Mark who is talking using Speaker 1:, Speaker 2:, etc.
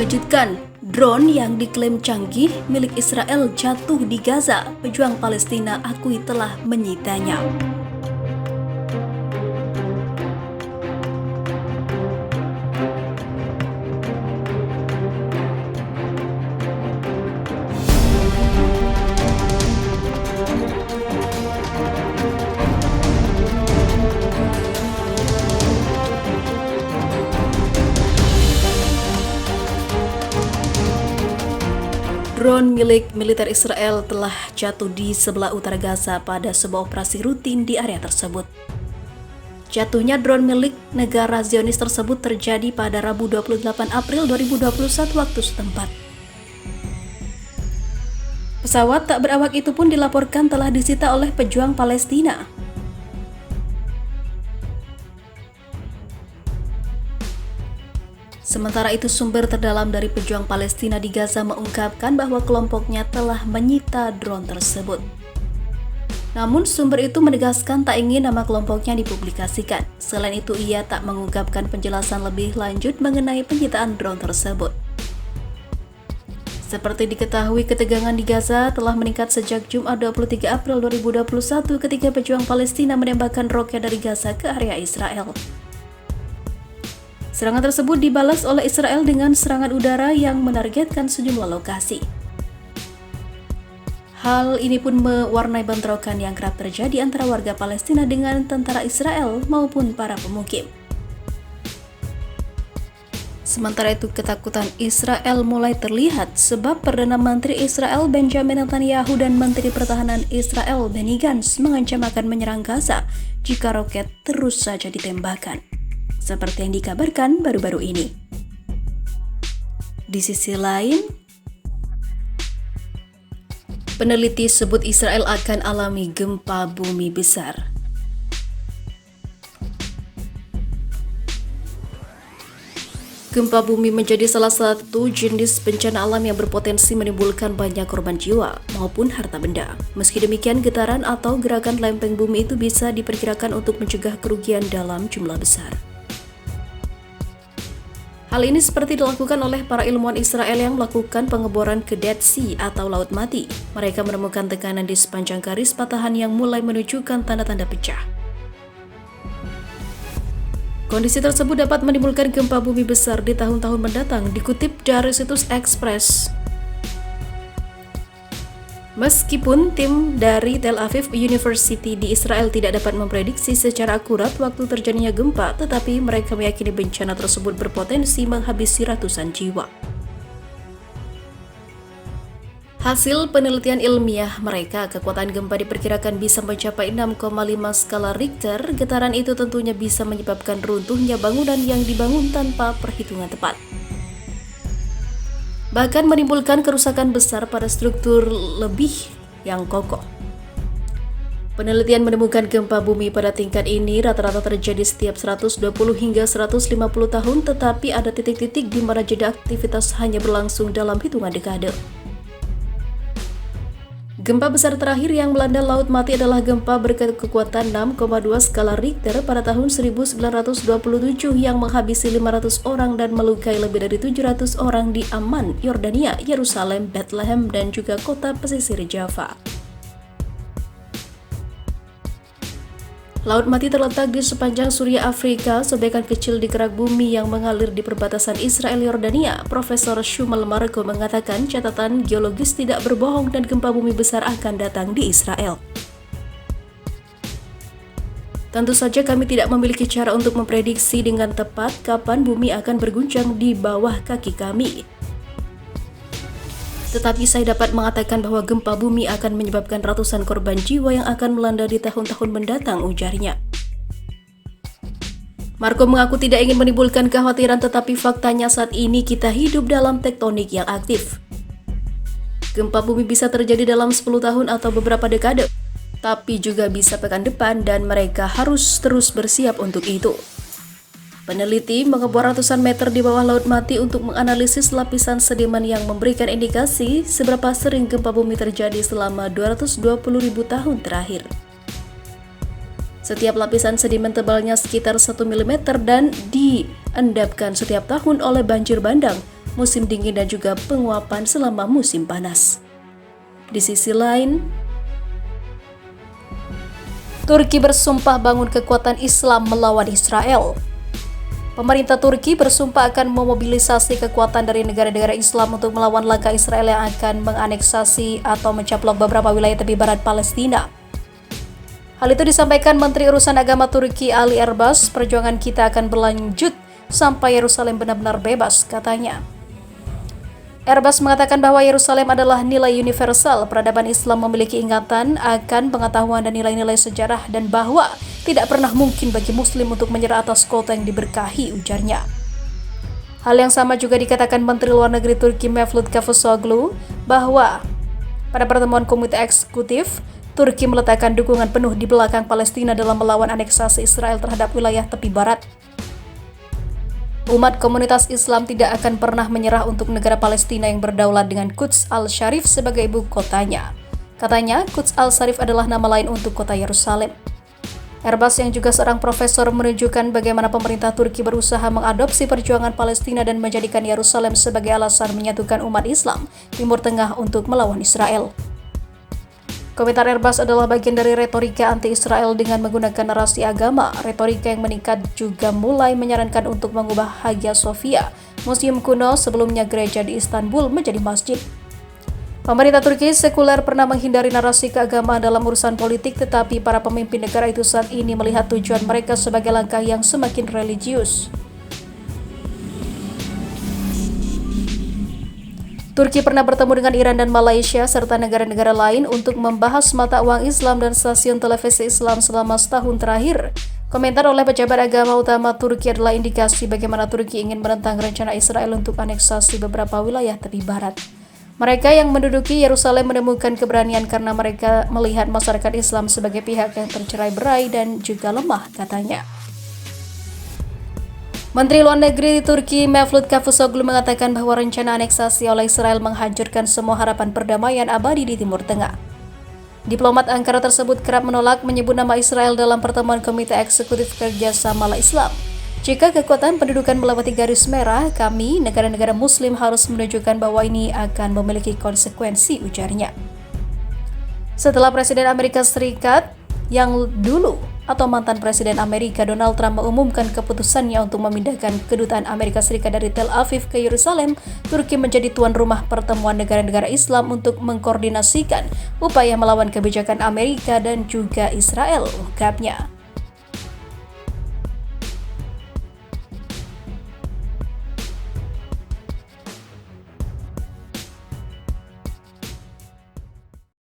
Speaker 1: Mengejutkan, drone yang diklaim canggih milik Israel jatuh di Gaza. Pejuang Palestina akui telah menyitanya. Drone milik militer Israel telah jatuh di sebelah utara Gaza pada sebuah operasi rutin di area tersebut. Jatuhnya drone milik negara Zionis tersebut terjadi pada Rabu 28 April 2021 waktu setempat. Pesawat tak berawak itu pun dilaporkan telah disita oleh pejuang Palestina. Sementara itu, sumber terdalam dari pejuang Palestina di Gaza mengungkapkan bahwa kelompoknya telah menyita drone tersebut. Namun, sumber itu menegaskan tak ingin nama kelompoknya dipublikasikan. Selain itu, ia tak mengungkapkan penjelasan lebih lanjut mengenai penyitaan drone tersebut. Seperti diketahui, ketegangan di Gaza telah meningkat sejak Jumat 23 April 2021 ketika pejuang Palestina menembakkan roket dari Gaza ke area Israel. Serangan tersebut dibalas oleh Israel dengan serangan udara yang menargetkan sejumlah lokasi. Hal ini pun mewarnai bentrokan yang kerap terjadi antara warga Palestina dengan tentara Israel maupun para pemukim. Sementara itu, ketakutan Israel mulai terlihat sebab Perdana Menteri Israel Benjamin Netanyahu dan Menteri Pertahanan Israel Benny Gantz mengancam akan menyerang Gaza jika roket terus saja ditembakkan, seperti yang dikabarkan baru-baru ini. Di sisi lain, peneliti sebut Israel akan alami gempa bumi besar. Gempa bumi menjadi salah satu jenis bencana alam yang berpotensi menimbulkan banyak korban jiwa maupun harta benda. Meski demikian, getaran atau gerakan lempeng bumi itu bisa diperkirakan untuk mencegah kerugian dalam jumlah besar. Hal ini seperti dilakukan oleh para ilmuwan Israel yang melakukan pengeboran ke Dead Sea atau Laut Mati. Mereka menemukan tekanan di sepanjang garis patahan yang mulai menunjukkan tanda-tanda pecah. Kondisi tersebut dapat menimbulkan gempa bumi besar di tahun-tahun mendatang, dikutip dari situs Express. Meskipun tim dari Tel Aviv University di Israel tidak dapat memprediksi secara akurat waktu terjadinya gempa, tetapi mereka meyakini bencana tersebut berpotensi menghabisi ratusan jiwa. Hasil penelitian ilmiah mereka, kekuatan gempa diperkirakan bisa mencapai 6,5 skala Richter. Getaran itu tentunya bisa menyebabkan runtuhnya bangunan yang dibangun tanpa perhitungan tepat, bahkan menimbulkan kerusakan besar pada struktur lebih yang kokoh. Penelitian menemukan gempa bumi pada tingkat ini rata-rata terjadi setiap 120 hingga 150 tahun, tetapi ada titik-titik di mana jeda aktivitas hanya berlangsung dalam hitungan dekade. Gempa besar terakhir yang melanda Laut Mati adalah gempa berkekuatan 6,2 skala Richter pada tahun 1927 yang menghabisi 500 orang dan melukai lebih dari 700 orang di Amman, Yordania, Yerusalem, Bethlehem, dan juga kota pesisir Java. Laut Mati terletak di sepanjang Suriah Afrika, sobekan kecil di kerak bumi yang mengalir di perbatasan Israel-Yordania. Profesor Shumal Marco mengatakan catatan geologis tidak berbohong dan gempa bumi besar akan datang di Israel. Tentu saja kami tidak memiliki cara untuk memprediksi dengan tepat kapan bumi akan berguncang di bawah kaki kami. Tetapi saya dapat mengatakan bahwa gempa bumi akan menyebabkan ratusan korban jiwa yang akan melanda di tahun-tahun mendatang, ujarnya. Marco mengaku tidak ingin menimbulkan kekhawatiran, tetapi faktanya saat ini kita hidup dalam tektonik yang aktif. Gempa bumi bisa terjadi dalam 10 tahun atau beberapa dekade, tapi juga bisa pekan depan dan mereka harus terus bersiap untuk itu. Peneliti mengebor ratusan meter di bawah Laut Mati untuk menganalisis lapisan sedimen yang memberikan indikasi seberapa sering gempa bumi terjadi selama 220.000 tahun terakhir. Setiap lapisan sedimen tebalnya sekitar 1 mm dan diendapkan setiap tahun oleh banjir bandang. musim dingin dan juga penguapan selama musim panas. Di sisi lain, Turki bersumpah bangun kekuatan Islam melawan Israel. Pemerintah Turki bersumpah akan memobilisasi kekuatan dari negara-negara Islam untuk melawan langkah Israel yang akan menganeksasi atau mencaplok beberapa wilayah tepi barat Palestina. Hal itu disampaikan Menteri Urusan Agama Turki Ali Erbas. Perjuangan kita akan berlanjut sampai Yerusalem benar-benar bebas, katanya. Erbas mengatakan bahwa Yerusalem adalah nilai universal. Peradaban Islam memiliki ingatan akan pengetahuan dan nilai-nilai sejarah dan bahwa tidak pernah mungkin bagi Muslim untuk menyerah atas kota yang diberkahi, ujarnya. Hal yang sama juga dikatakan Menteri Luar Negeri Turki Mevlut Cavusoglu bahwa pada pertemuan Komite Eksekutif, Turki meletakkan dukungan penuh di belakang Palestina dalam melawan aneksasi Israel terhadap wilayah tepi barat. Umat komunitas Islam tidak akan pernah menyerah untuk negara Palestina yang berdaulat dengan Quds al-Sharif sebagai ibu kotanya. Katanya, Quds al-Sharif adalah nama lain untuk kota Yerusalem. Erbas yang juga seorang profesor menunjukkan bagaimana pemerintah Turki berusaha mengadopsi perjuangan Palestina dan menjadikan Yerusalem sebagai alasan menyatukan umat Islam Timur Tengah untuk melawan Israel. Komentar Erbas adalah bagian dari retorika anti-Israel dengan menggunakan narasi agama. Retorika yang meningkat juga mulai menyarankan untuk mengubah Hagia Sophia, museum kuno sebelumnya gereja di Istanbul, menjadi masjid. Pemerintah Turki sekuler pernah menghindari narasi keagamaan dalam urusan politik, tetapi para pemimpin negara itu saat ini melihat tujuan mereka sebagai langkah yang semakin religius. Turki pernah bertemu dengan Iran dan Malaysia serta negara-negara lain untuk membahas mata uang Islam dan stasiun televisi Islam selama setahun terakhir. Komentar oleh pejabat agama utama Turki adalah indikasi bagaimana Turki ingin menentang rencana Israel untuk aneksasi beberapa wilayah tepi barat. Mereka yang menduduki Yerusalem menemukan keberanian karena mereka melihat masyarakat Islam sebagai pihak yang tercerai-berai dan juga lemah, katanya. Menteri Luar Negeri Turki Mevlut Cavusoglu mengatakan bahwa rencana aneksasi oleh Israel menghancurkan semua harapan perdamaian abadi di Timur Tengah. Diplomat Ankara tersebut kerap menolak menyebut nama Israel dalam pertemuan Komite Eksekutif Kerjasama Islam. Jika kekuatan pendudukan melewati garis merah, kami, negara-negara Muslim harus menunjukkan bahwa ini akan memiliki konsekuensi, ujarnya. Setelah Presiden Amerika Serikat yang dulu atau mantan Presiden Amerika Donald Trump mengumumkan keputusannya untuk memindahkan kedutaan Amerika Serikat dari Tel Aviv ke Yerusalem, Turki menjadi tuan rumah pertemuan negara-negara Islam untuk mengkoordinasikan upaya melawan kebijakan Amerika dan juga Israel, ungkapnya.